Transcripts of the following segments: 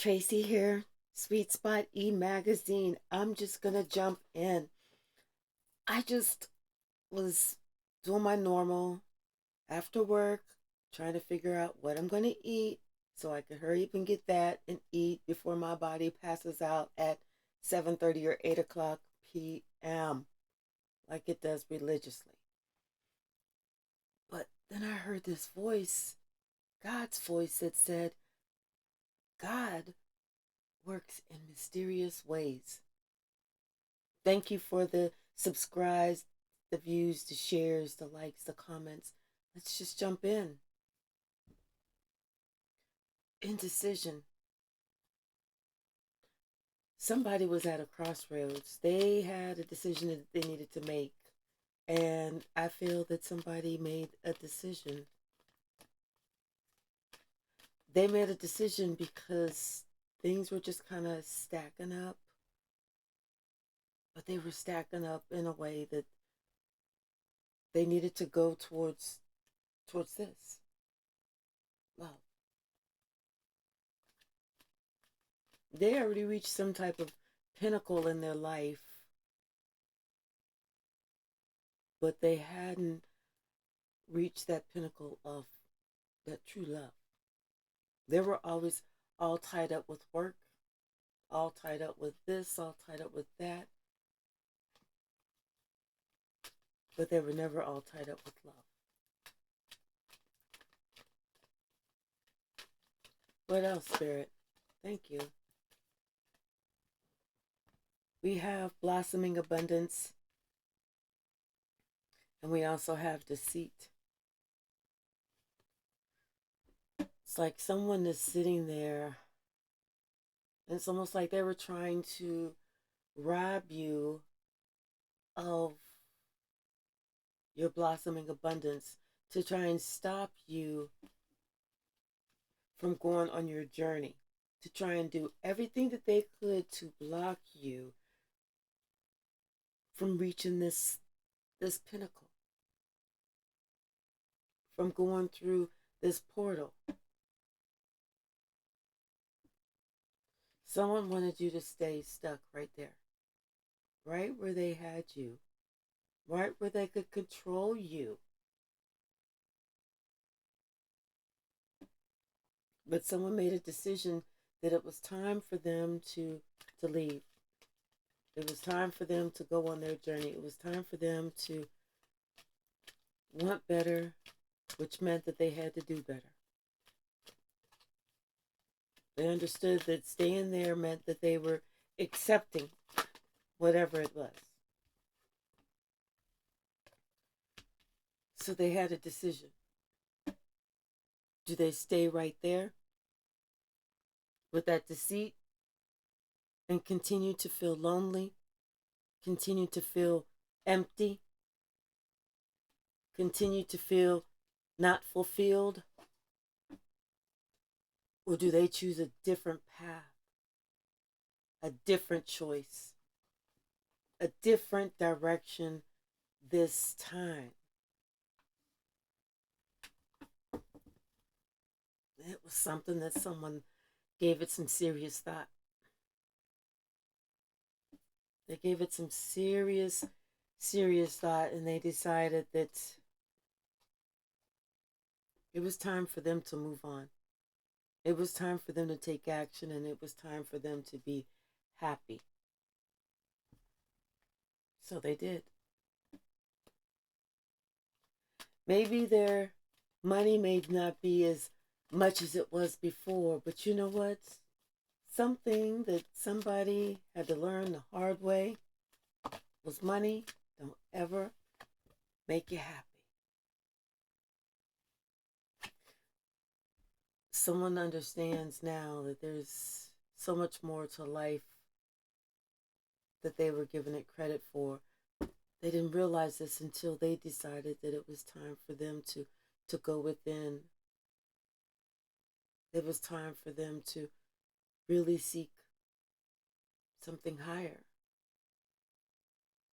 Tracy here, Sweet Spot magazine. I'm just gonna jump in. I just was doing my normal after work, trying to figure out what I'm gonna eat so I can hurry up and get that and eat before my body passes out at 7:30 or 8 o'clock p.m. like it does religiously. But then I heard this voice, God's voice, that said, God works in mysterious ways. Thank you for the subscribes, the views, the shares, the likes, the comments. Let's just jump in. Indecision. Somebody was at a crossroads. They had a decision that they needed to make. And I feel that somebody made a decision. They made a decision because things were just kind of stacking up. But they were stacking up in a way that they needed to go towards this love. They already reached some type of pinnacle in their life, but they hadn't reached that pinnacle of that true love. They were always all tied up with work, all tied up with this, all tied up with that, but they were never all tied up with love. What else, Spirit? Thank you. We have blossoming abundance, and we also have deceit. It's like someone is sitting there, and it's almost like they were trying to rob you of your blossoming abundance, to try and stop you from going on your journey, to try and do everything that they could to block you from reaching this pinnacle, from going through this portal. Someone wanted you to stay stuck right there, right where they had you, right where they could control you. But someone made a decision that it was time for them to leave. It was time for them to go on their journey. It was time for them to want better, which meant that they had to do better. They understood that staying there meant that they were accepting whatever it was. So they had a decision. Do they stay right there with that deceit and continue to feel lonely, continue to feel empty, continue to feel not fulfilled? Or do they choose a different path, a different choice, a different direction this time? It was something that someone gave it some serious thought. They gave it some serious thought, and they decided that it was time for them to move on. It was time for them to take action, and it was time for them to be happy. So they did. Maybe their money may not be as much as it was before, but you know what? Something that somebody had to learn the hard way was money don't ever make you happy. Someone understands now that there's so much more to life that they were given it credit for. They didn't realize this until they decided that it was time for them to go within. It was time for them to really seek something higher.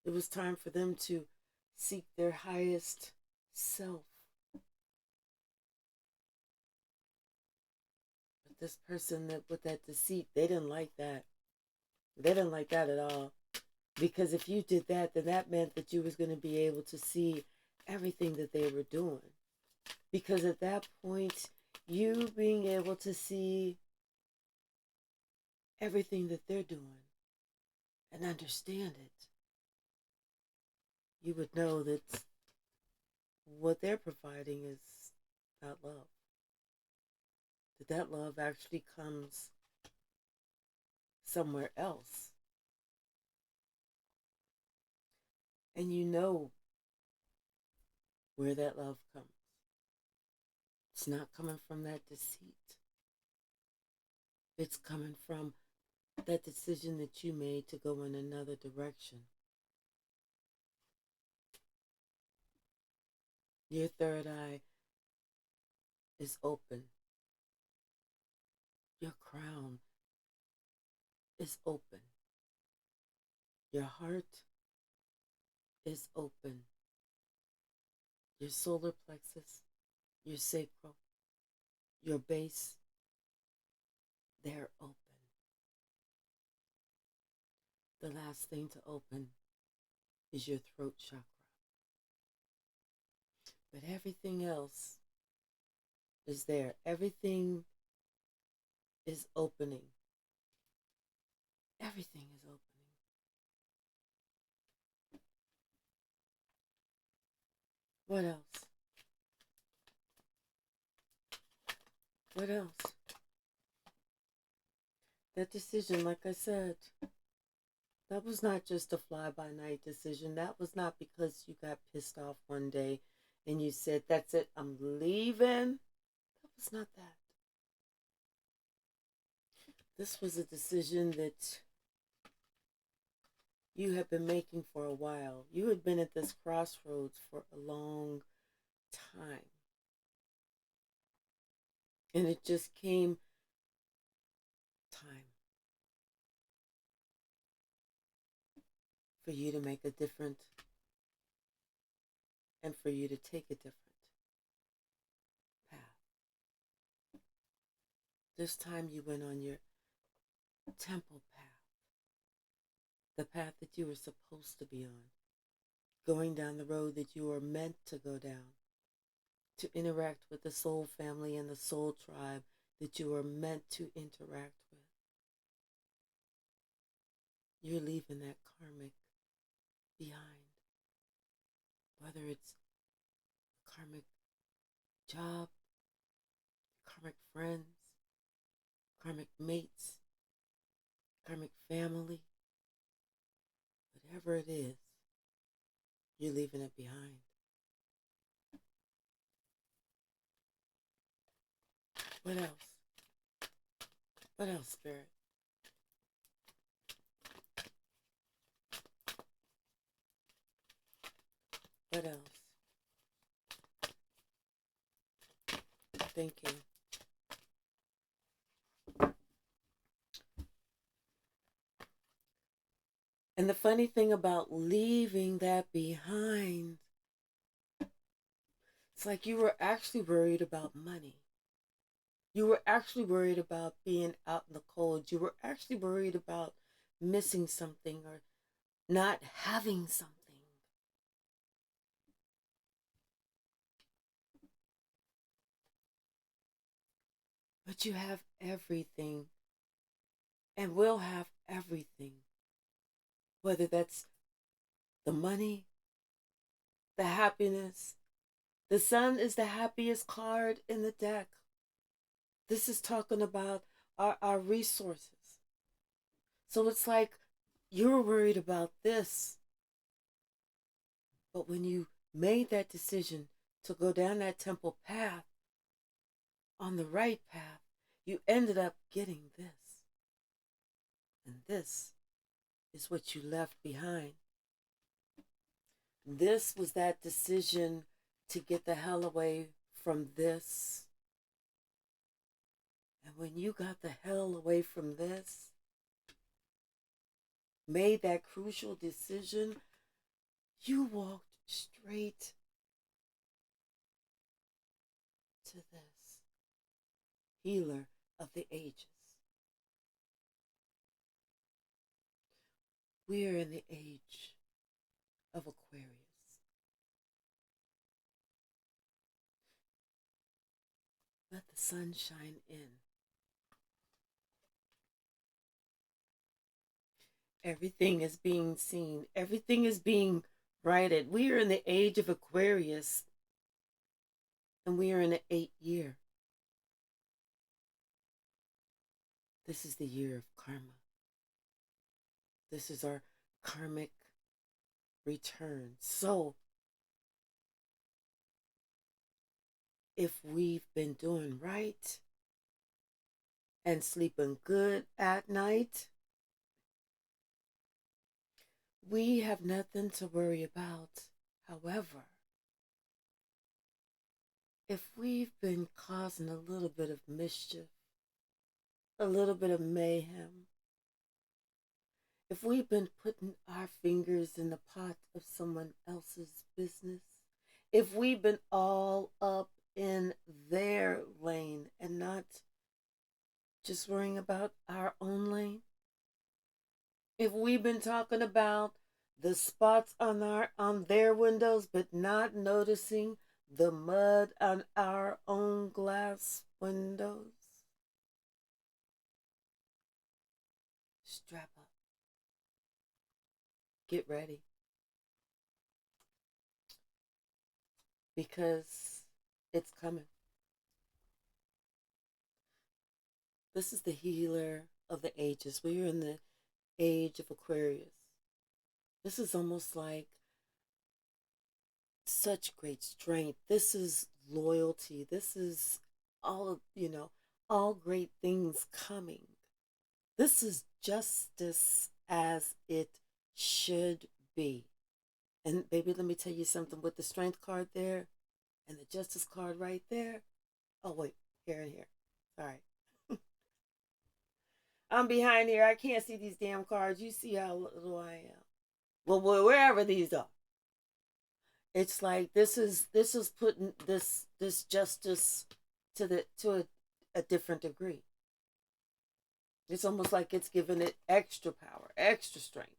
It was time for them to seek their highest self. But this person that with that deceit, they didn't like that. They didn't like that at all. Because if you did that, then that meant that you was going to be able to see everything that they were doing. Because at that point, you being able to see everything that they're doing and understand it, you would know that what they're providing is not love. That love actually comes somewhere else. And you know where that love comes. It's not coming from that deceit. It's coming from that decision that you made to go in another direction. Your third eye is open. Your crown is open. Your heart is open. Your solar plexus, your sacral, your base, they're open. The last thing to open is your throat chakra. But everything else is there. Everything is opening. Everything is opening. What else? What else? That decision, like I said, that was not just a fly-by-night decision. That was not because you got pissed off one day and you said, that's it, I'm leaving. That was not that. This was a decision that you had been making for a while. You had been at this crossroads for a long time. And it just came time for you to make a different and for you to take a different path. This time you went on your temple path, the path that you were supposed to be on, going down the road that you were meant to go down, to interact with the soul family and the soul tribe that you were meant to interact with. You're leaving that karmic behind, whether it's karmic job, karmic friends, karmic mates, karmic family, whatever it is, you're leaving it behind. What else? What else, Spirit? What else? Thinking. And the funny thing about leaving that behind, it's like you were actually worried about money. You were actually worried about being out in the cold. You were actually worried about missing something or not having something. But you have everything and will have everything. Whether that's the money, the happiness. The sun is the happiest card in the deck. This is talking about our resources. So it's like you're worried about this. But when you made that decision to go down that temple path, on the right path, you ended up getting this. And this is what you left behind. This was that decision to get the hell away from this. And when you got the hell away from this, made that crucial decision, you walked straight to this. Healer, of the ages. We are in the age of Aquarius. Let the sun shine in. Everything is being seen. Everything is being righted. We are in the age of Aquarius, and we are in the 8th year. This is the year of karma. This is our karmic return. So, if we've been doing right and sleeping good at night, we have nothing to worry about. However, if we've been causing a little bit of mischief, a little bit of mayhem, if we've been putting our fingers in the pot of someone else's business, if we've been all up in their lane and not just worrying about our own lane, if we've been talking about the spots on their windows but not noticing the mud on our own glass windows, strap up. Get ready. Because it's coming. This is the healer of the ages. We are in the age of Aquarius. This is almost like such great strength. This is loyalty. This is all great things coming. This is justice as it should be. And baby, let me tell you something, with the strength card there and the justice card right there. Oh wait, here and here. Sorry. I'm behind here. I can't see these damn cards. You see how little I am. Well, wherever these are. It's like this is putting this justice to a different degree. It's almost like it's giving it extra power, extra strength.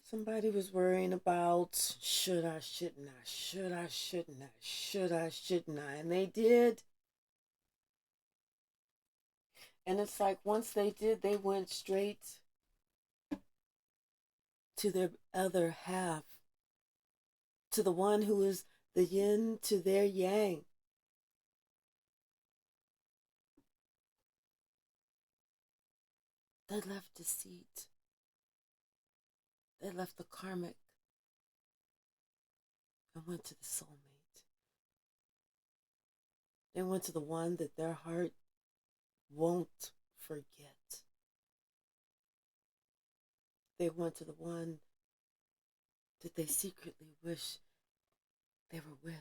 Somebody was worrying about should I, shouldn't I, should I, shouldn't I, should I, shouldn't I, and they did. And it's like once they did, they went straight to their other half, to the one who is the yin to their yang. They left deceit. They left the karmic and went to the soulmate. They went to the one that their heart won't forget. They went to the one that they secretly wish they were with.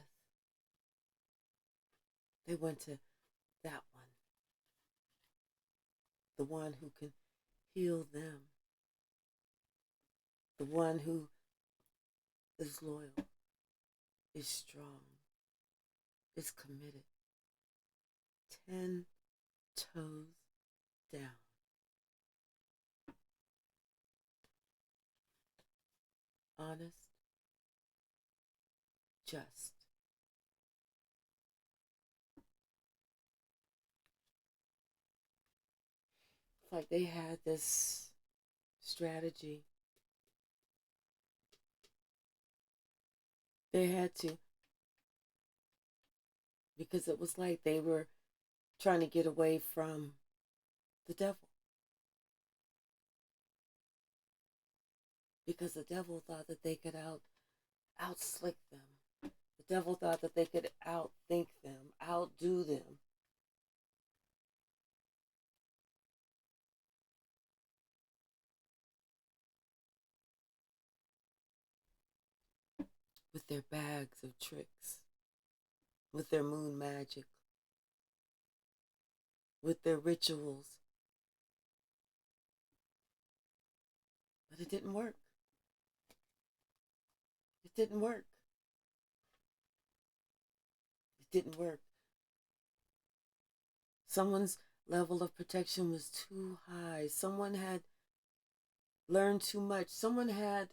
They went to that one. The one who can heal them. The one who is loyal, is strong, is committed. 10 toes down. Honest, just. It's like they had this strategy. They had to, because it was like they were trying to get away from the devil. Because the devil thought that they could out-slick them. The devil thought that they could outthink them, outdo them. With their bags of tricks, with their moon magic, with their rituals. But it didn't work. It didn't work. didn't work. Someone's level of protection was too high. Someone had learned too much. Someone had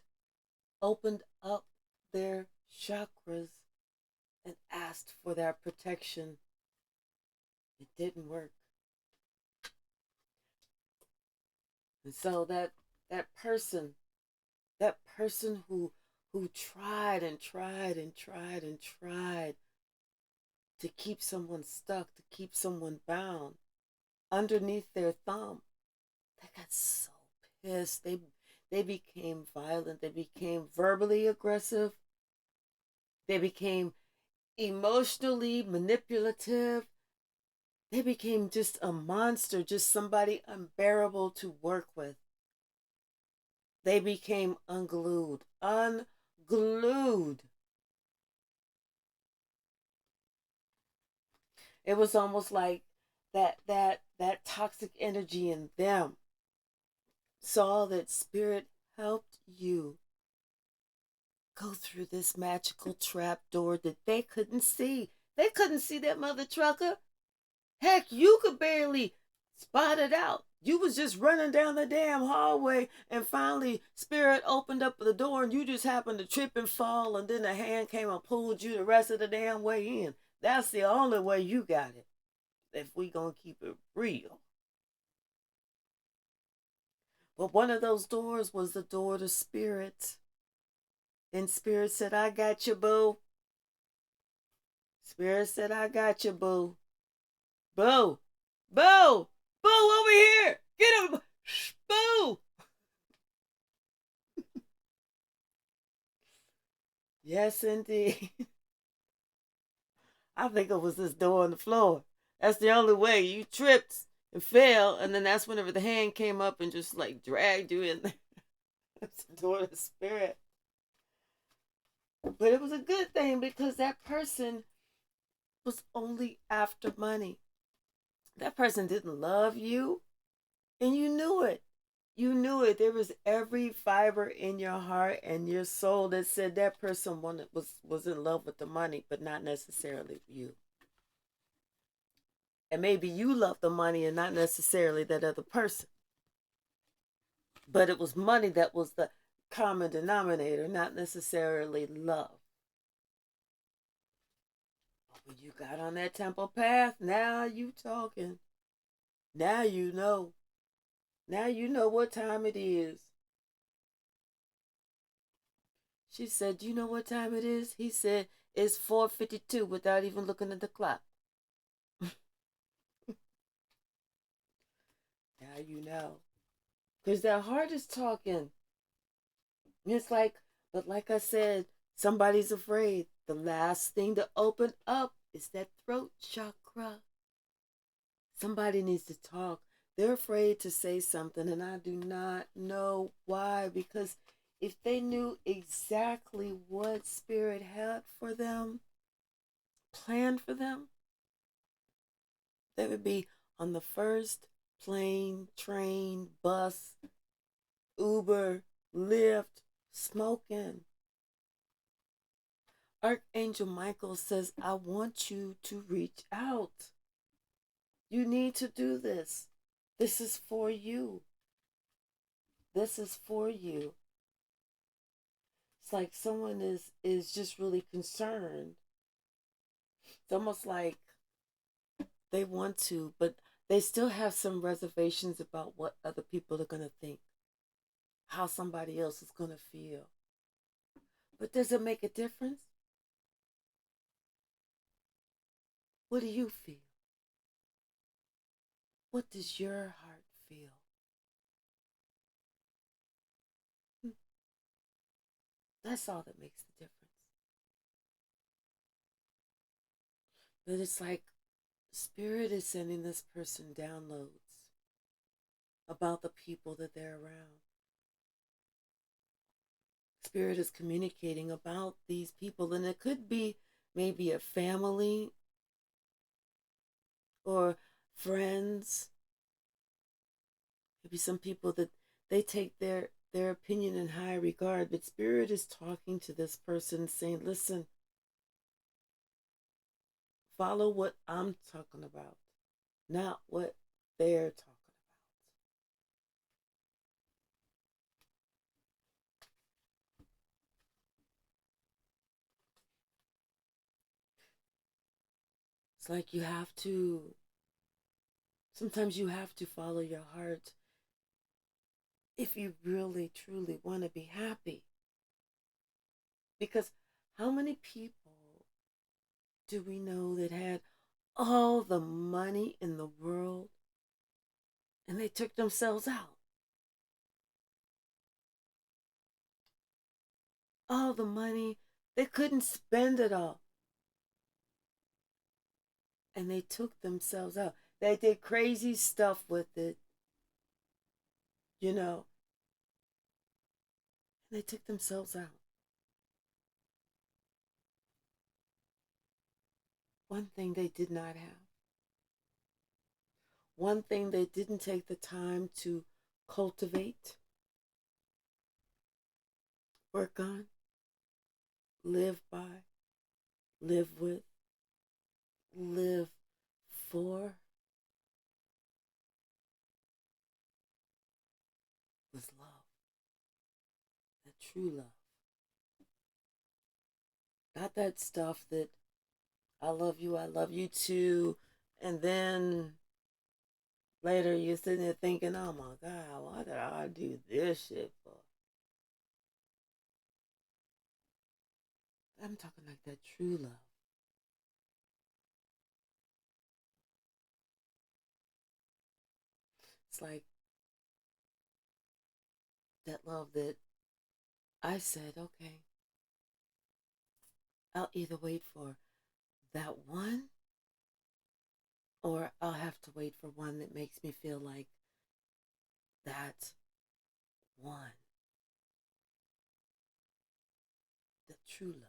opened up their chakras and asked for that protection. It didn't work. And so that person, that person who tried and tried and tried and tried to keep someone stuck, to keep someone bound underneath their thumb, they got so pissed. They became violent. They became verbally aggressive. They became emotionally manipulative. They became just a monster, just somebody unbearable to work with. They became unglued. Unglued. It was almost like that toxic energy in them saw that spirit helped you go through this magical trap door that they couldn't see. They couldn't see that mother trucker. Heck, you could barely spot it out. You was just running down the damn hallway, and finally spirit opened up the door and you just happened to trip and fall, and then a hand came and pulled you the rest of the damn way in. That's the only way you got it, if we gonna keep it real. But one of those doors was the door to spirit. And spirit said, I got you, boo. Spirit said, I got you, boo. Boo. Boo. Boo, over here. Get him. Boo. Yes, indeed. I think it was this door on the floor. That's the only way. You tripped and fell, and then that's whenever the hand came up and just like dragged you in there. That's the door to spirit. But it was a good thing because that person was only after money. That person didn't love you, and you knew it. You knew it. There was every fiber in your heart and your soul that said that person was in love with the money, but not necessarily you. And maybe you loved the money and not necessarily that other person. But it was money that was the common denominator, not necessarily love. But when you got on that temple path, now you talking. Now you know. Now you know what time it is. She said, "Do you know what time it is?" He said, "It's 4:52 without even looking at the clock." Now you know. Because their heart is talking. It's like, but like I said, somebody's afraid. The last thing to open up is that throat chakra. Somebody needs to talk. They're afraid to say something, and I do not know why. Because if they knew exactly what spirit had for them, planned for them, they would be on the first plane, train, bus, Uber, Lyft, smoking. Archangel Michael says, I want you to reach out. You need to do this. This is for you. This is for you. It's like someone is just really concerned. It's almost like they want to, but they still have some reservations about what other people are going to think, how somebody else is going to feel. But does it make a difference? What do you feel? What does your heart feel? That's all that makes the difference. But it's like Spirit is sending this person downloads about the people that they're around. Spirit is communicating about these people, and it could be maybe a family or friends. Maybe some people that they take their opinion in high regard, but Spirit is talking to this person saying, listen, Follow what I'm talking about, not what they're talking about. It's like you have to, sometimes you have to follow your heart if you really, truly want to be happy. Because how many people do we know that had all the money in the world and they took themselves out? All the money, they couldn't spend it all and they took themselves out. They did crazy stuff with it, you know, and they took themselves out. One thing they did not have, one thing they didn't take the time to cultivate, work on, live by, live with, live for, was love, the true love. Not that stuff that I love you too, and then later you're sitting there thinking, oh my God, why did I do this shit for? I'm talking like that true love. It's like that love that I said, okay, I'll either wait for that one or I'll have to wait for one that makes me feel like that one, the true love,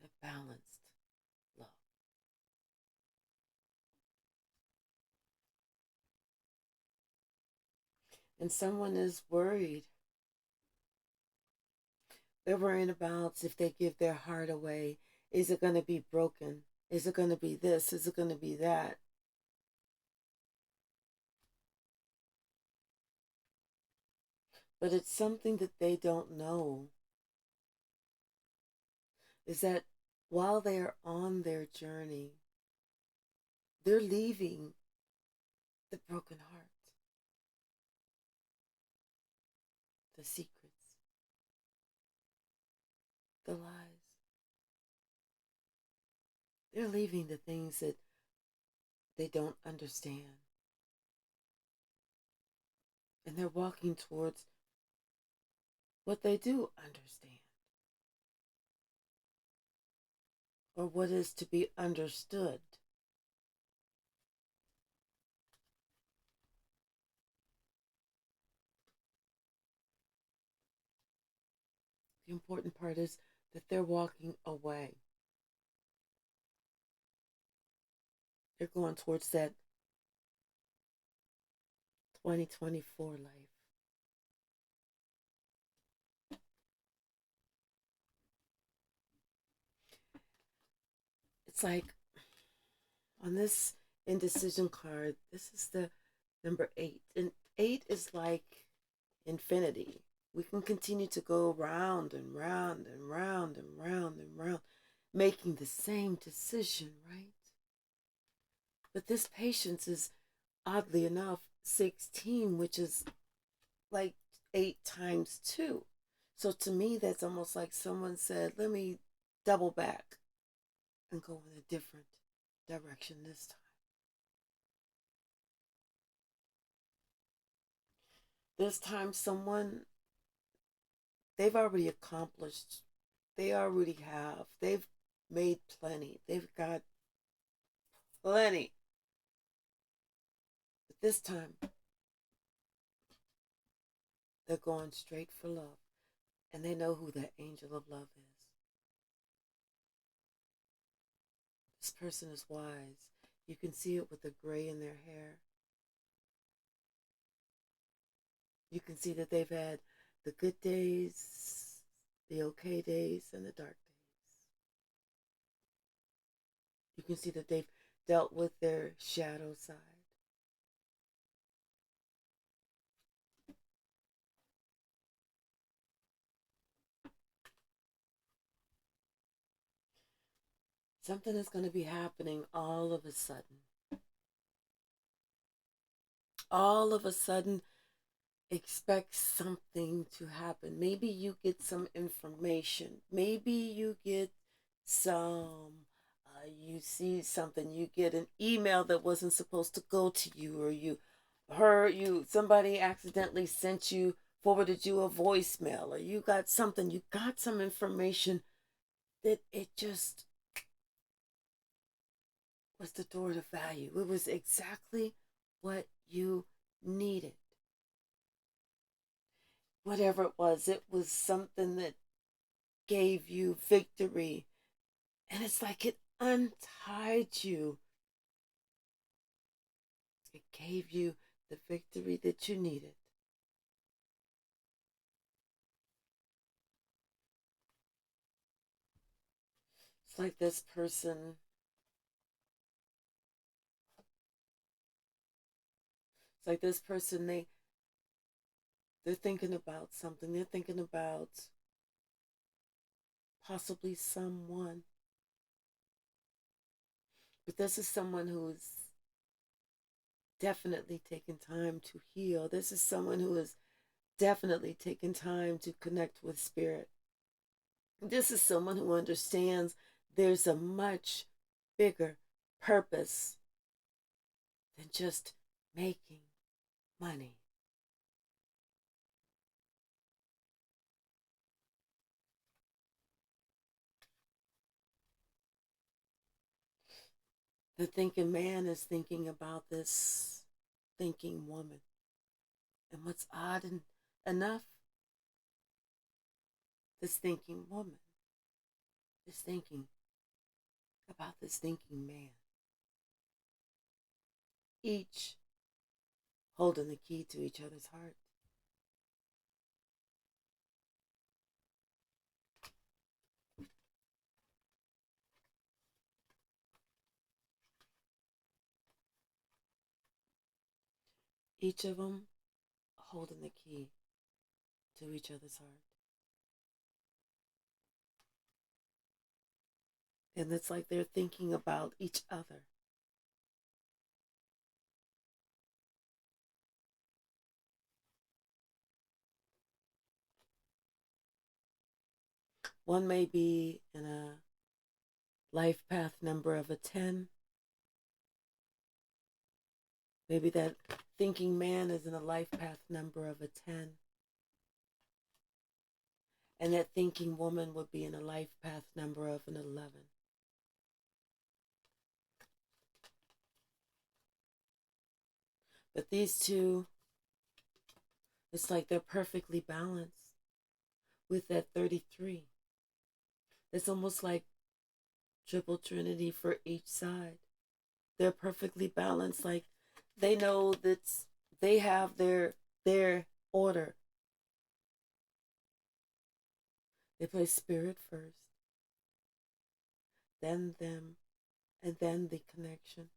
the balanced love. And someone is worried. They're worrying about if they give their heart away, is it going to be broken? Is it going to be this? Is it going to be that? But it's something that they don't know is that while they are on their journey, they're leaving the broken heart, the secrets, the lies. They're leaving the things that they don't understand. And they're walking towards what they do understand or what is to be understood. The important part is that they're walking away. They're going towards that 2024 life. It's like on this indecision card, this is the number 8. And 8 is like infinity. We can continue to go round and round and round and round and round, making the same decision, right? But this patience is oddly enough 16, which is like 8 times 2. So to me, that's almost like someone said, let me double back and go in a different direction this time. This time, someone, they've already accomplished, they already have, they've made plenty, they've got plenty. But this time, they're going straight for love. And they know who that angel of love is. This person is wise. You can see it with the gray in their hair. You can see that they've had the good days, the okay days, and the dark days. You can see that they've dealt with their shadow side. Something is going to be happening all of a sudden. All of a sudden, expect something to happen. Maybe you get some information. Maybe you get you see something. You get an email that wasn't supposed to go to you, or somebody accidentally forwarded you a voicemail, or you got some information that it just was the door to value. It was exactly what you needed. Whatever it was something that gave you victory. And it's like it untied you. It gave you the victory that you needed. It's like this person, they're thinking about something. They're thinking about possibly someone. But this is someone who's definitely taken time to heal. This is someone who has definitely taken time to connect with spirit. This is someone who understands there's a much bigger purpose than just making money. The thinking man is thinking about this thinking woman. And what's enough, this thinking woman is thinking about this thinking man. Each holding the key to each other's heart. Each of them holding the key to each other's heart. And it's like they're thinking about each other. One may be in a life path number of a 10. Maybe that thinking man is in a life path number of a 10. And that thinking woman would be in a life path number of an 11. But these two, it's like they're perfectly balanced with that 33. It's almost like triple trinity for each side. They're perfectly balanced. Like they know that they have their order. They play spirit first, then them, and then the connection.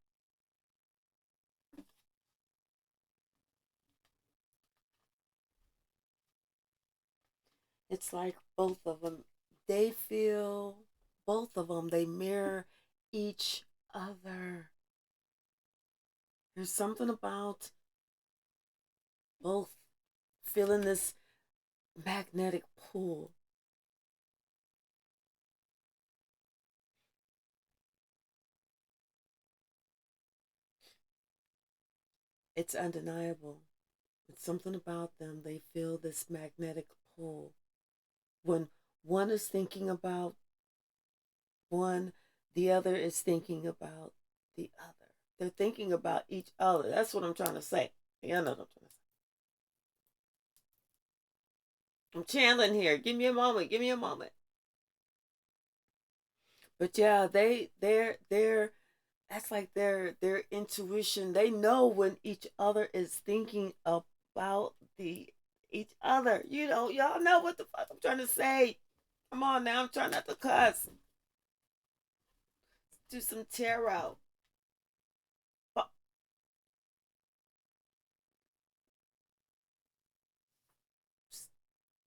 It's like both of them, they feel, both of them, they mirror each other. There's something about both feeling this magnetic pull. It's undeniable. It's something about them. They feel this magnetic pull. When one is thinking about one, the other is thinking about the other. They're thinking about each other. That's what I'm trying to say. Yeah, I know what I'm trying to say. I'm channeling here. Give me a moment. Give me a moment. But yeah, they're that's like their intuition. They know when each other is thinking about the each other. Y'all know what the fuck I'm trying to say. Come on now, I'm trying not to cuss. Do some tarot. But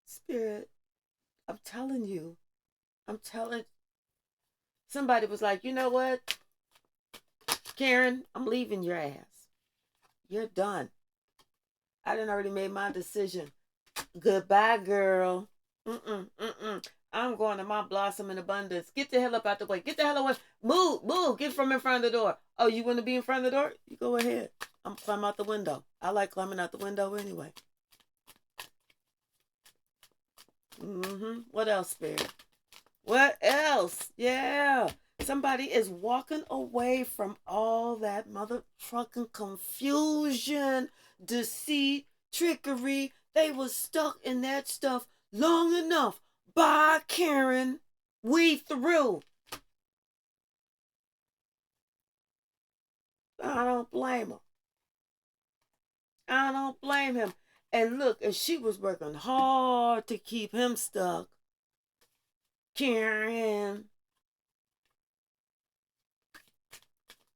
Spirit, I'm telling you. I'm telling. Somebody was like, you know what, Karen, I'm leaving your ass. You're done. I done already made my decision. Goodbye, girl. Mm-mm. I'm going to my blossom in abundance. Get the hell up out the way. Get the hell away. Move. Get from in front of the door. Oh, you want to be in front of the door? You go ahead. I'm climbing out the window. I like climbing out the window anyway. What else, Spirit? What else? Yeah. Somebody is walking away from all that mother trucking confusion, deceit, trickery. They was stuck in that stuff long enough. Bye, Karen. We through. I don't blame her. I don't blame him. And look, and she was working hard to keep him stuck. Karen.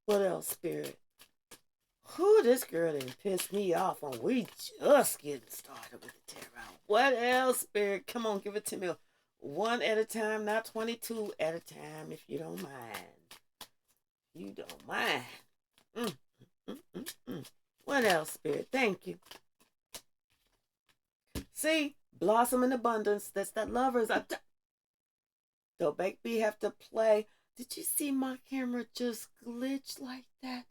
What else, Spirit? Who, this girl didn't piss me off on. We just getting started with the tarot. What else, Spirit? Come on, give it to me. One at a time, not 22 at a time, if you don't mind. You don't mind. Mm, mm, mm, mm. What else, Spirit? Thank you. See, blossom in abundance. That's that lovers. Don't make me have to play. Did you see my camera just glitch like that?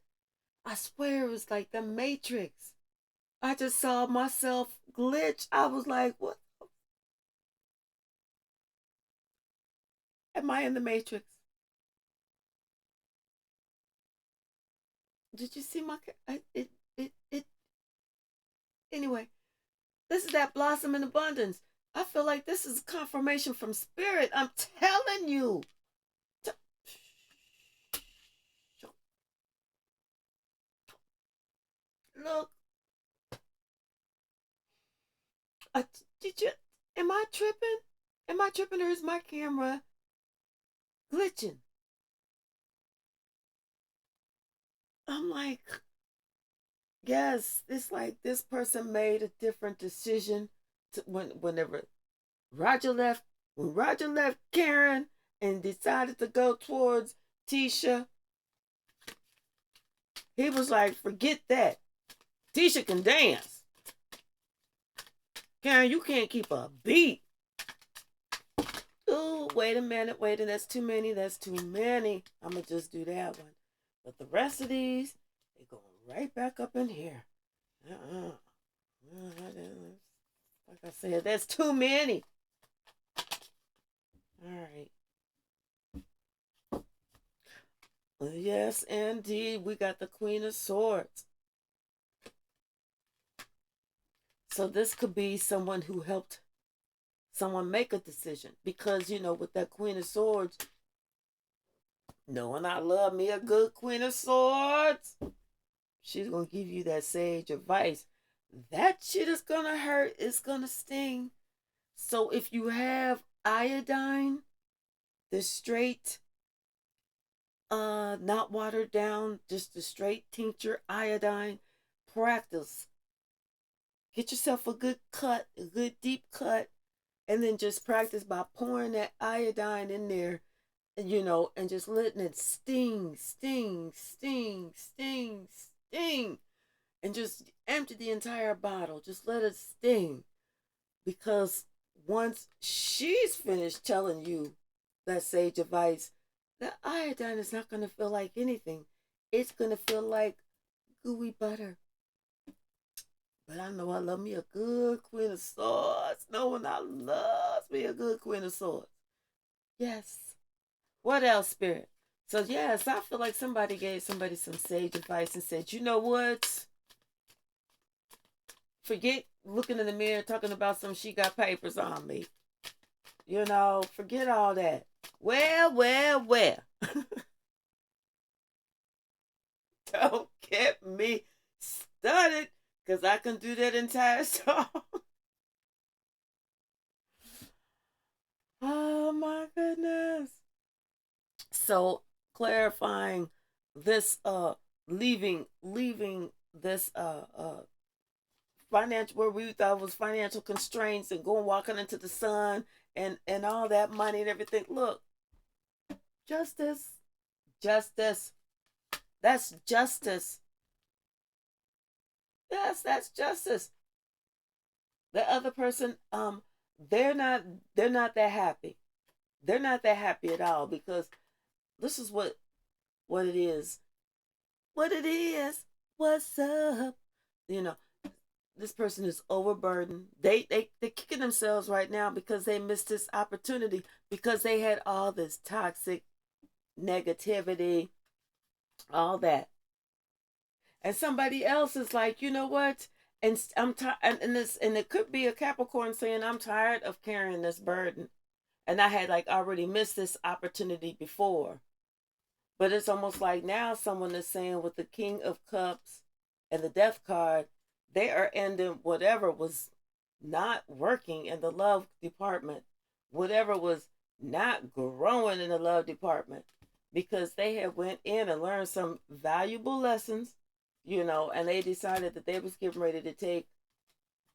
I swear it was like the Matrix. I just saw myself glitch. I was like, what? Am I in the Matrix? Did you see my it anyway, this is that blossom in abundance. I feel like this is confirmation from spirit. I'm telling you. Look, did you am I tripping? Am I tripping or is my camera glitching? I'm like, yes, it's like this person made a different decision whenever Roger left. When Roger left Karen and decided to go towards Tisha, he was like, forget that. Tisha can dance. Karen, you can't keep a beat. Ooh, wait a minute. That's too many. I'm going to just do that one. But the rest of these, they going right back up in here. Like I said, that's too many. All right. Yes, indeed. We got the Queen of Swords. So this could be someone who helped someone make a decision. Because, with that Queen of Swords, knowing I love me a good Queen of Swords, she's going to give you that sage advice. That shit is going to hurt. It's going to sting. So if you have iodine, the straight, not watered down, just the straight tincture iodine, practice. Get yourself a good cut, a good deep cut, and then just practice by pouring that iodine in there, and just letting it sting, and just empty the entire bottle. Just let it sting. Because once she's finished telling you that sage advice, the iodine is not going to feel like anything. It's going to feel like gooey butter. But I know I love me a good Queen of Swords. No one I loves me a good Queen of Swords. Yes. What else, Spirit? So yes, I feel like somebody gave somebody some sage advice and said, you know what? Forget looking in the mirror talking about some she got papers on me. Forget all that. Well. Don't get me started, because I can do that entire song. So clarifying this leaving this financial, where we thought was financial constraints, and going walking into the sun and all that money and everything. Look, justice, justice. That's justice. Yes, that's justice. The other person, they're not they're not that happy. They're not that happy at all, because this is what it is. What it is. What's up? You know, this person is overburdened. They're kicking themselves right now because they missed this opportunity, because they had all this toxic negativity, all that. And somebody else is like, you know what? And I'm tired, and it could be a Capricorn saying, I'm tired of carrying this burden, and I had like already missed this opportunity before. But it's almost like now someone is saying, with the King of Cups and the Death card, they are ending whatever was not working in the love department, whatever was not growing in the love department, because they had went in and learned some valuable lessons, and they decided that they was getting ready to take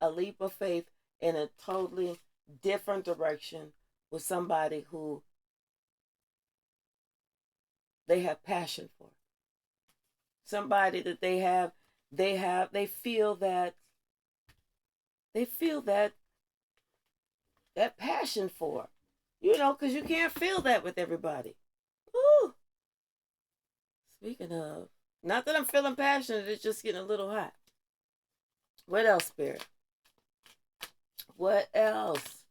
a leap of faith in a totally different direction with somebody who they have passion for, somebody that they feel that that passion for, because you can't feel that with everybody. Ooh, speaking of, not that I'm feeling passionate, it's just getting a little hot. What else, Spirit? What else?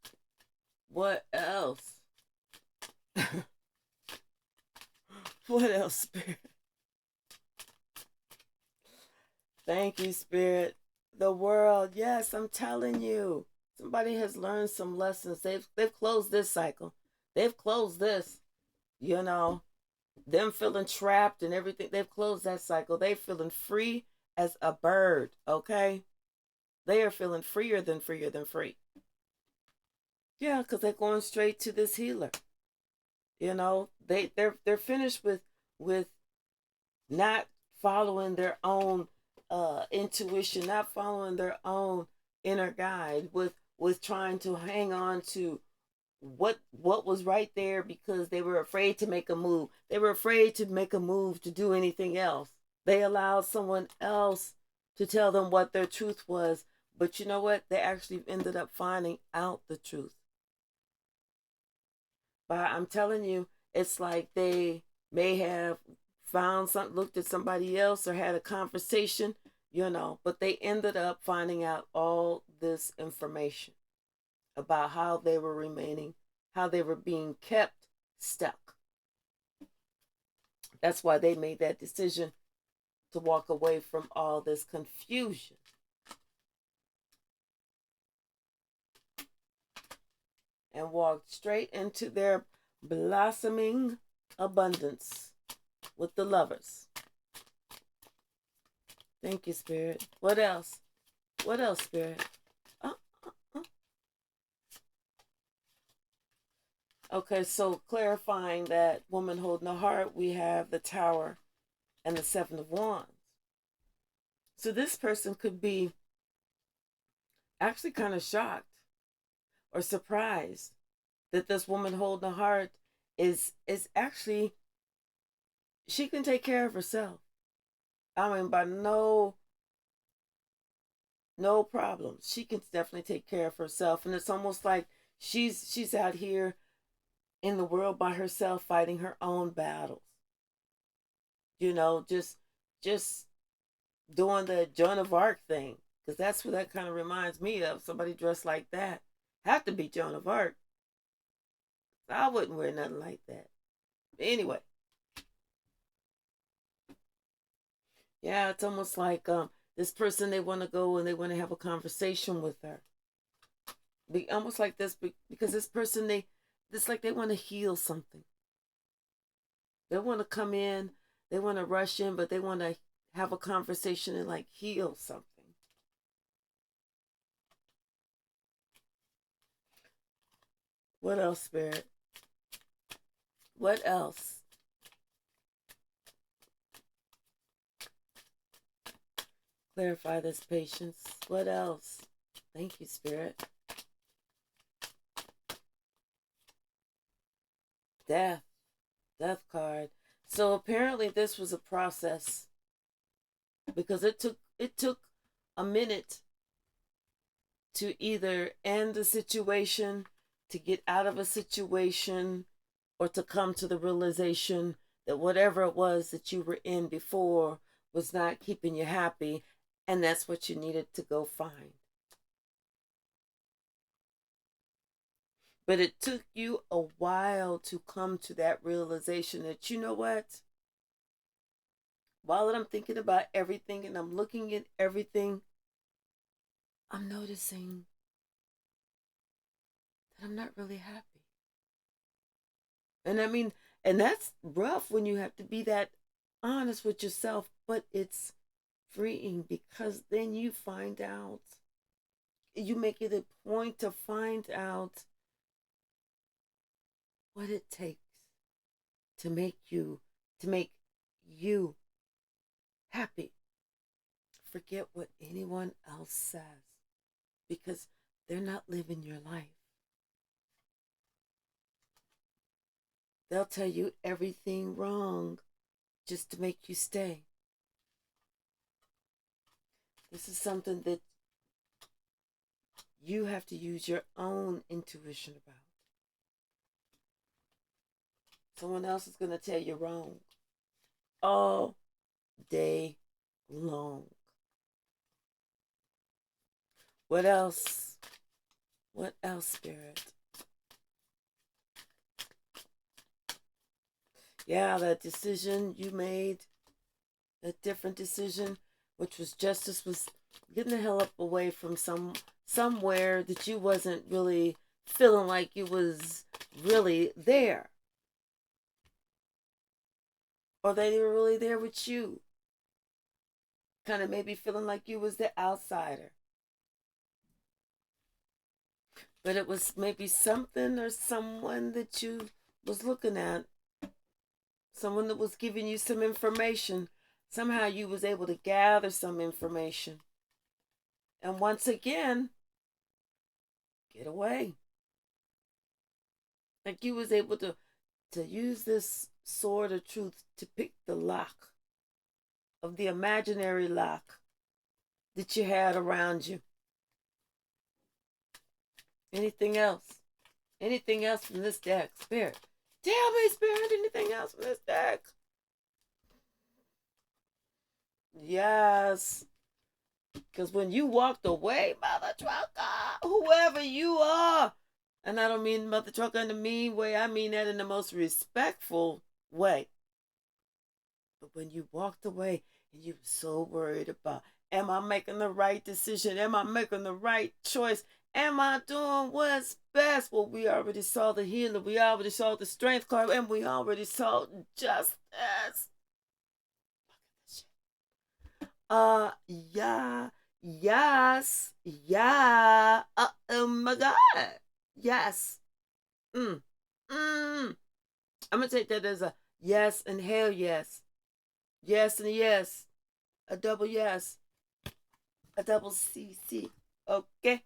What else? What else, Spirit? Thank you, Spirit. The world, yes, I'm telling you. Somebody has learned some lessons. They've closed this cycle. They've closed this. You know, them feeling trapped and everything. They've closed that cycle. They feeling free as a bird. Okay, they are feeling freer than free. Yeah, because they're going straight to this healer. They're finished with not following their own intuition, not following their own inner guide, with trying to hang on to what was right there, because they were afraid to make a move. They were afraid to make a move to do anything else. They allowed someone else to tell them what their truth was. But you know what? They actually ended up finding out the truth. But I'm telling you, it's like they may have found something, looked at somebody else, or had a conversation, but they ended up finding out all this information about how they were being kept stuck. That's why they made that decision to walk away from all this confusion and walk straight into their blossoming abundance with the Lovers. Thank you, Spirit. What else? What else, Spirit? Uh, uh, uh. Okay, so clarifying that woman holding the heart, we have the Tower and the Seven of Wands. So this person could be actually kind of shocked or surprised that this woman holding the heart is actually, she can take care of herself. I mean, by no problems. She can definitely take care of herself, and it's almost like she's out here in the world by herself, fighting her own battles. Just doing the Joan of Arc thing, because that's what that kind of reminds me of. Somebody dressed like that have to be Joan of Arc. I wouldn't wear nothing like that. But anyway, yeah, it's almost like this person, they want to go and they want to have a conversation with her. Almost like this, because this person, it's like they want to heal something. They want to come in, they want to rush in, but they want to have a conversation and like heal something. What else, Spirit? What else? Clarify this, patience. What else? Thank you, Spirit. Death. Death card. So apparently this was a process because it took a minute to either end the situation, to get out of a situation, or to come to the realization that whatever it was that you were in before was not keeping you happy, and that's what you needed to go find. But it took you a while to come to that realization that, you know what? While I'm thinking about everything and I'm looking at everything, I'm noticing that I'm not really happy. And I mean, and that's rough when you have to be that honest with yourself, but it's freeing because then you find out, you make it a point to find out what it takes to make you happy. Forget what anyone else says because they're not living your life. They'll tell you everything wrong just to make you stay. This is something that you have to use your own intuition about. Someone else is going to tell you wrong all day long. What else? What else, Spirit? Yeah, that decision you made, that different decision, which was justice, was getting the hell up away from somewhere that you wasn't really feeling like you was really there. Or they were really there with you. Kind of maybe feeling like you was the outsider. But it was maybe something or someone that you was looking at. Someone that was giving you some information. Somehow you was able to gather some information. And once again, get away. Like you was able to use this sword of truth to pick the lock of the imaginary lock that you had around you. Anything else? Anything else from this deck, Spirit? Tell me, Spirit, anything else from this deck? Yes. Because when you walked away, Mother Trucker, whoever you are, and I don't mean Mother Trucker in a mean way, I mean that in the most respectful way. But when you walked away and you were so worried about, am I making the right decision? Am I making the right choice? Am I doing what's best? Well, we already saw the healer. We already saw the strength card. And we already saw justice. Yeah. Yes. Yeah. Oh my God. Yes. Mm. I'm going to take that as a yes and hell yes. Yes and yes. A double yes. A double CC. Okay.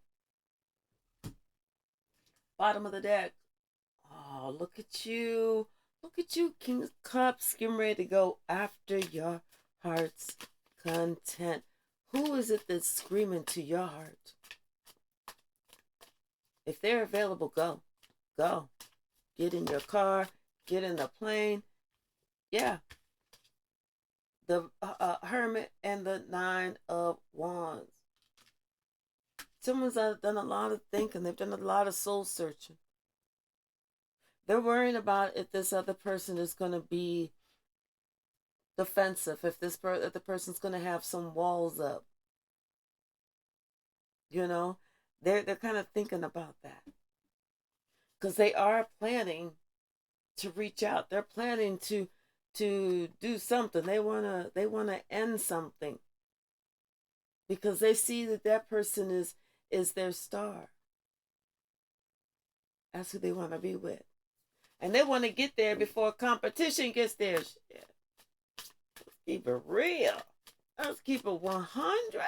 Bottom of the deck. Oh, look at you. Look at you, King of Cups, getting ready to go after your heart's content. Who is it that's screaming to your heart? If they're available, go. Go. Get in your car. Get in the plane. Yeah. The Hermit and the Nine of Wands. Someone's done a lot of thinking. They've done a lot of soul searching. They're worrying about if this other person is going to be defensive, if the person's going to have some walls up. You know, they're kind of thinking about that because they are planning to reach out. They're planning to do something. They wanna end something because they see that person is their star. That's who they want to be with, and they want to get there before competition gets there. Shit. Keep it real. Let's keep it 100.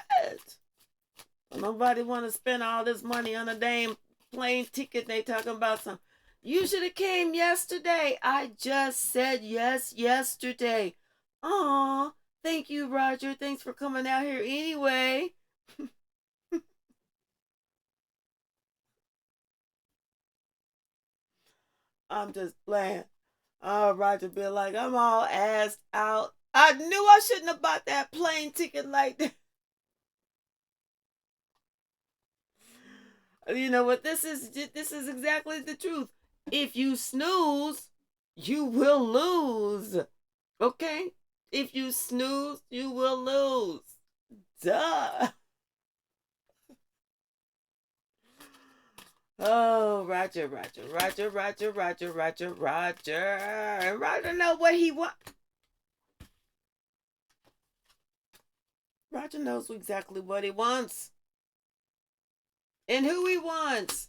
Nobody want to spend all this money on a damn plane ticket. They talking about some. You should have came yesterday. I just said yes yesterday. Aw, thank you, Roger. Thanks for coming out here anyway. I'm just playing. Oh, Roger be like, I'm all assed out. I knew I shouldn't have bought that plane ticket like that. You know what? This is exactly the truth. If you snooze, you will lose. Okay? If you snooze, you will lose. Duh. Oh, Roger, Roger, Roger, Roger, Roger, Roger, Roger. And Roger know what he want. Roger knows exactly what he wants and who he wants.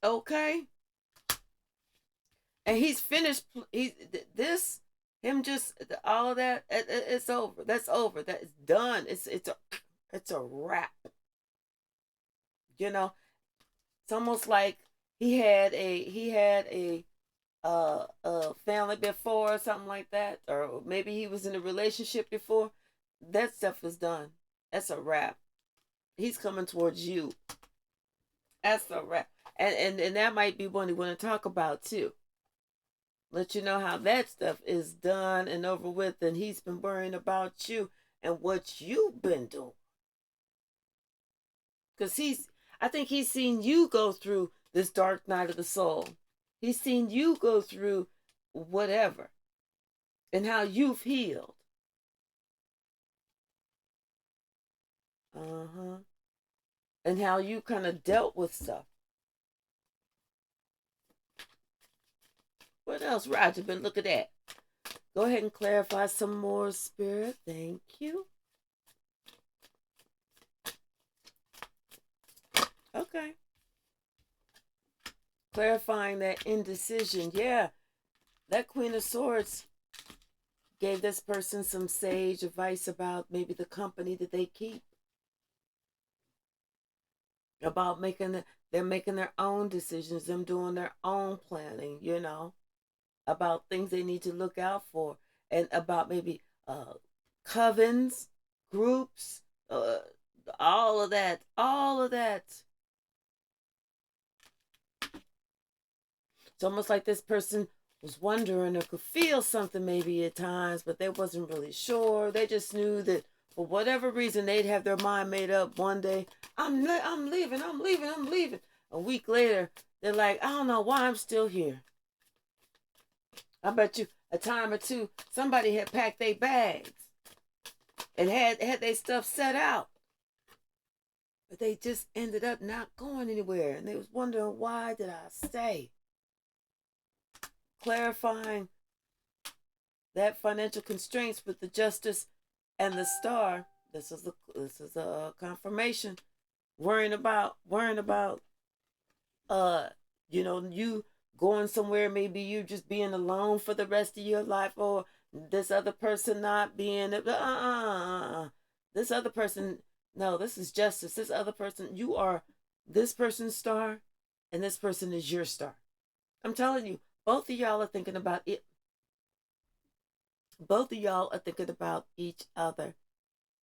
Okay? And he's finished. He's this him just all of that. It's over. That's over. That's done. It's a wrap. You know, it's almost like he had a family before or something like that, or maybe he was in a relationship before. That stuff is done. That's a wrap. He's coming towards you. That's a wrap. And that might be one you want to talk about too. Let you know how that stuff is done and over with, and he's been worrying about you and what you've been doing. Because I think he's seen you go through this dark night of the soul. He's seen you go through whatever and how you've healed. Uh-huh. And how you kind of dealt with stuff. What else, Roger? But look at that. Go ahead and clarify some more, Spirit. Thank you. Okay. Clarifying that indecision. Yeah. That Queen of Swords gave this person some sage advice about maybe the company that they keep. About they're making their own decisions, them doing their own planning, about things they need to look out for, and about maybe covens, groups, all of that, all of that. It's almost like this person was wondering or could feel something maybe at times, but they wasn't really sure. They just knew that for whatever reason they'd have their mind made up one day. I'm leaving, I'm leaving, I'm leaving. A week later, they're like, I don't know why I'm still here. I bet you a time or two somebody had packed their bags and had their stuff set out, but they just ended up not going anywhere, and they was wondering, why did I stay? Clarifying that financial constraints with the Justice and the Star. This is a confirmation. Worrying about you going somewhere, maybe you just being alone for the rest of your life, or this other person not being this other person. No, this is justice. This other person, you are this person's star, and this person is your star. I'm telling you, both of y'all are thinking about it. Both of y'all are thinking about each other.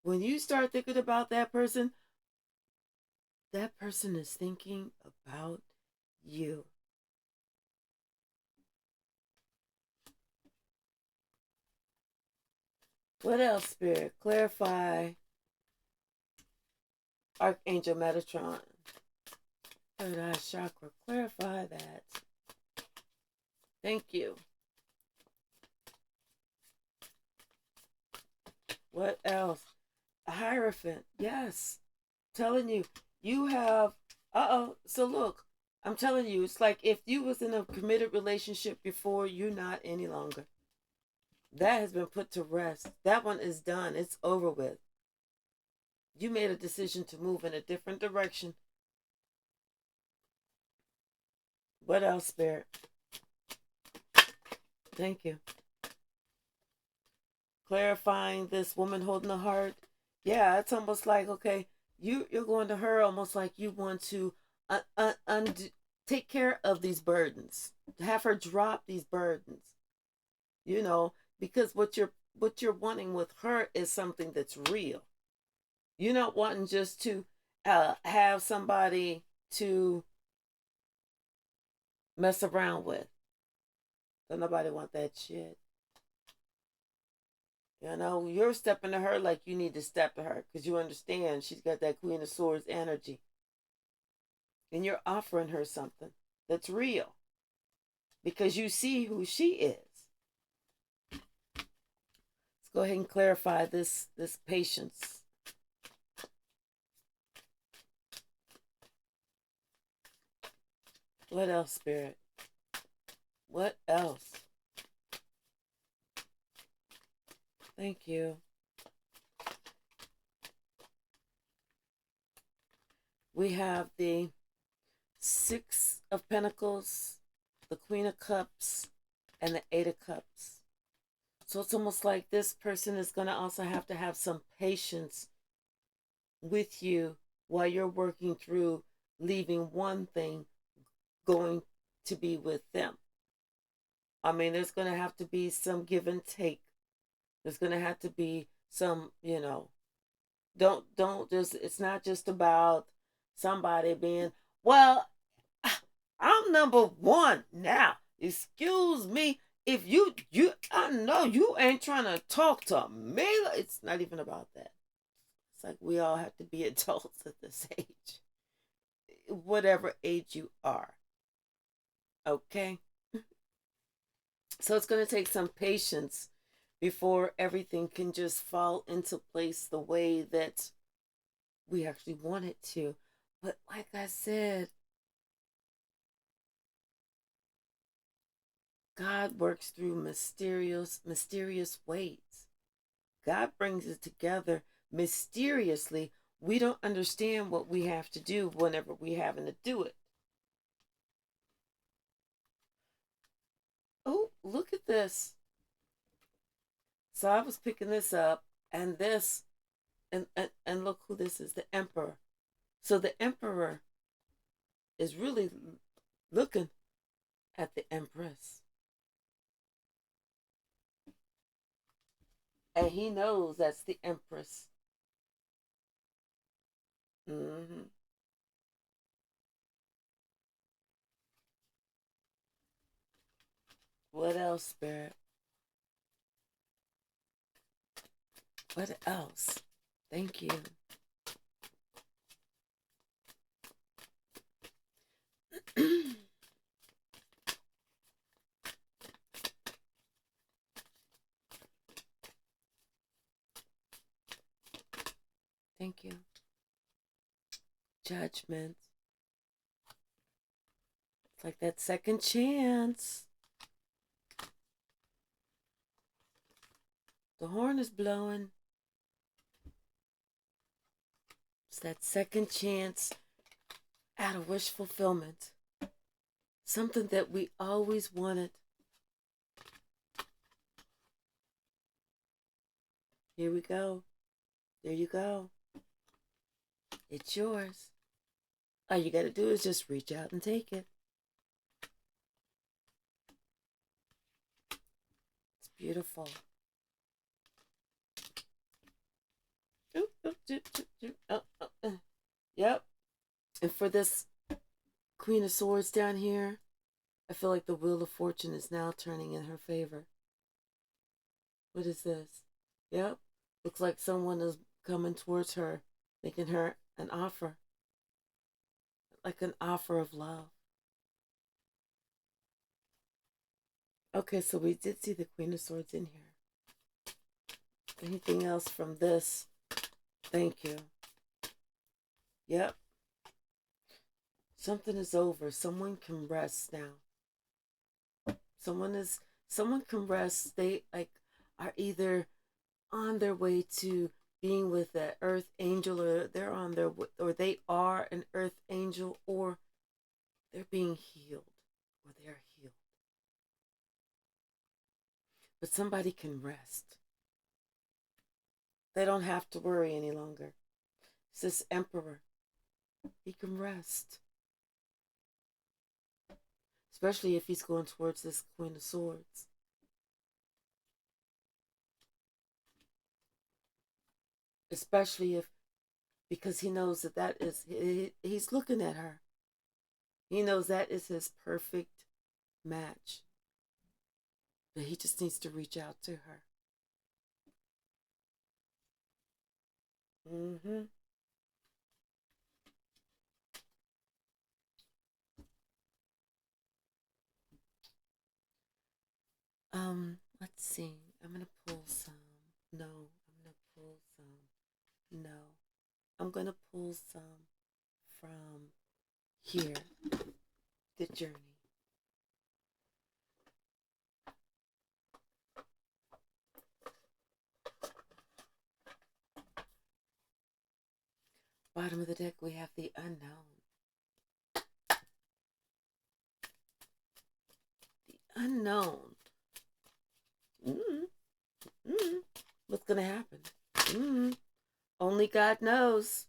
When you start thinking about that person is thinking about you. What else, Spirit? Clarify Archangel Metatron. Third eye chakra. Clarify that. Thank you. What else? A Hierophant. Yes. Telling you, you have. So look, I'm telling you, it's like if you was in a committed relationship before, you're not any longer. That has been put to rest. That one is done. It's over with. You made a decision to move in a different direction. What else, Spirit? Thank you. clarifying this woman holding the heart. Yeah, it's almost like, okay, you're going to her almost like you want to undo, take care of these burdens, have her drop these burdens, you know, because what you're wanting with her is something that's real. You're not wanting just to have somebody to mess around with. Don't nobody want that shit. You know, you're stepping to her like you need to step to her because you understand she's got that Queen of Swords energy. And you're offering her something that's real because you see who she is. Let's go ahead and clarify this patience. What else, Spirit? What else? Thank you. We have the Six of Pentacles, the Queen of Cups, and the Eight of Cups. So it's almost like this person is going to also have to have some patience with you while you're working through leaving one thing, going to be with them. I mean, there's going to have to be some give and take. There's going to have to be some, don't just, it's not just about somebody being, well, I'm number one now. Excuse me. If I know you ain't trying to talk to me. It's not even about that. It's like we all have to be adults at this age, whatever age you are. Okay? So it's going to take some patience before everything can just fall into place the way that we actually want it to. But like I said, God works through mysterious ways. God brings it together mysteriously. We don't understand what we have to do whenever we having to do it. Oh, look at this. So I was picking this up, and this, and look who this is, the Emperor. So the Emperor is really looking at the Empress. And he knows that's the Empress. Mm-hmm. What else, Spirit? What else? Thank you. Thank you. Judgment. It's like that second chance. The horn is blowing. It's that second chance at a wish fulfillment. Something that we always wanted. Here we go. There you go. It's yours. All you got to do is just reach out and take it. It's beautiful. Yep. And for this Queen of Swords down here, I feel like the Wheel of Fortune is now turning in her favor. What is this? Yep. Looks like someone is coming towards her, making her an offer. Like an offer of love. Okay, so we did see the Queen of Swords in here. Anything else from this? Thank you. Yep. Something is over. Someone can rest now. Someone can rest. They are either on their way to being with an earth angel, or they are an earth angel, or they're being healed, or they're healed. But somebody can rest. They don't have to worry any longer. It's this emperor. He can rest. Especially if he's going towards this Queen of Swords. Especially if, because he knows that he's looking at her. He knows that is his perfect match. But he just needs to reach out to her. Mm-hmm. Let's see. I'm gonna pull some. No, I'm gonna pull some. No, I'm gonna pull some from here. The journey. Bottom of the deck, we have the unknown. The unknown. Mm-hmm. Mm-hmm. What's gonna happen? Mm-hmm. Only God knows.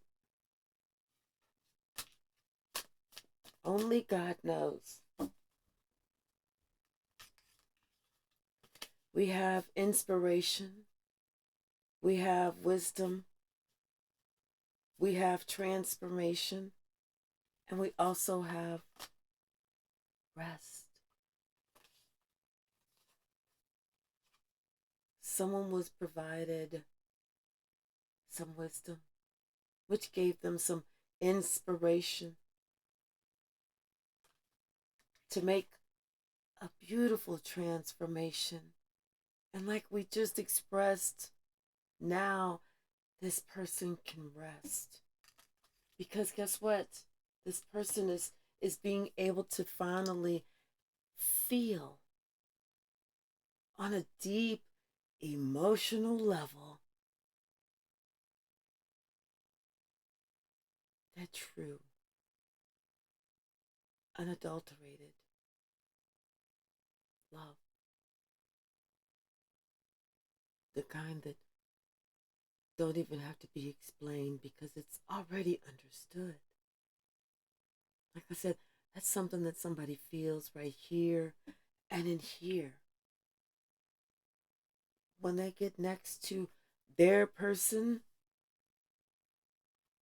Only God knows. We have inspiration. We have wisdom. We have transformation. And we also have rest. Someone was provided some wisdom, which gave them some inspiration to make a beautiful transformation. And like we just expressed, now this person can rest. Because guess what? This person is being able to finally feel on a deep emotional level that true, unadulterated love. The kind that don't even have to be explained because it's already understood. Like I said, that's something that somebody feels right here and in here. When they get next to their person,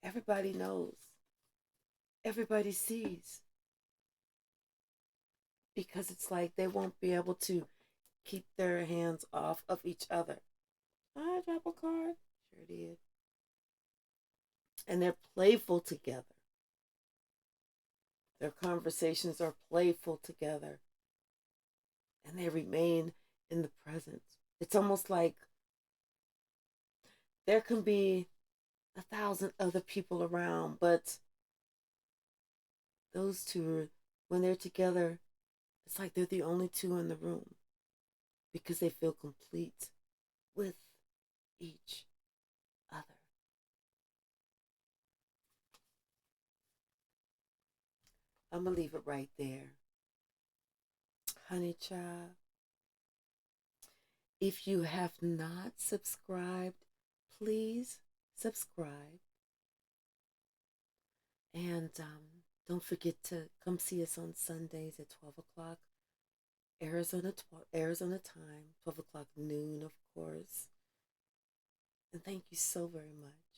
everybody knows, everybody sees. Because it's like they won't be able to keep their hands off of each other. I drop a card. Sure did. And they're playful together. Their conversations are playful together. And they remain in the present. It's almost like there can be 1,000 other people around, but those two, when they're together, it's like they're the only two in the room because they feel complete with each other. I'm going to leave it right there. Honey child, if you have not subscribed, please subscribe. And don't forget to come see us on Sundays at 12 o'clock Arizona time, 12 o'clock noon, of course. And thank you so very much.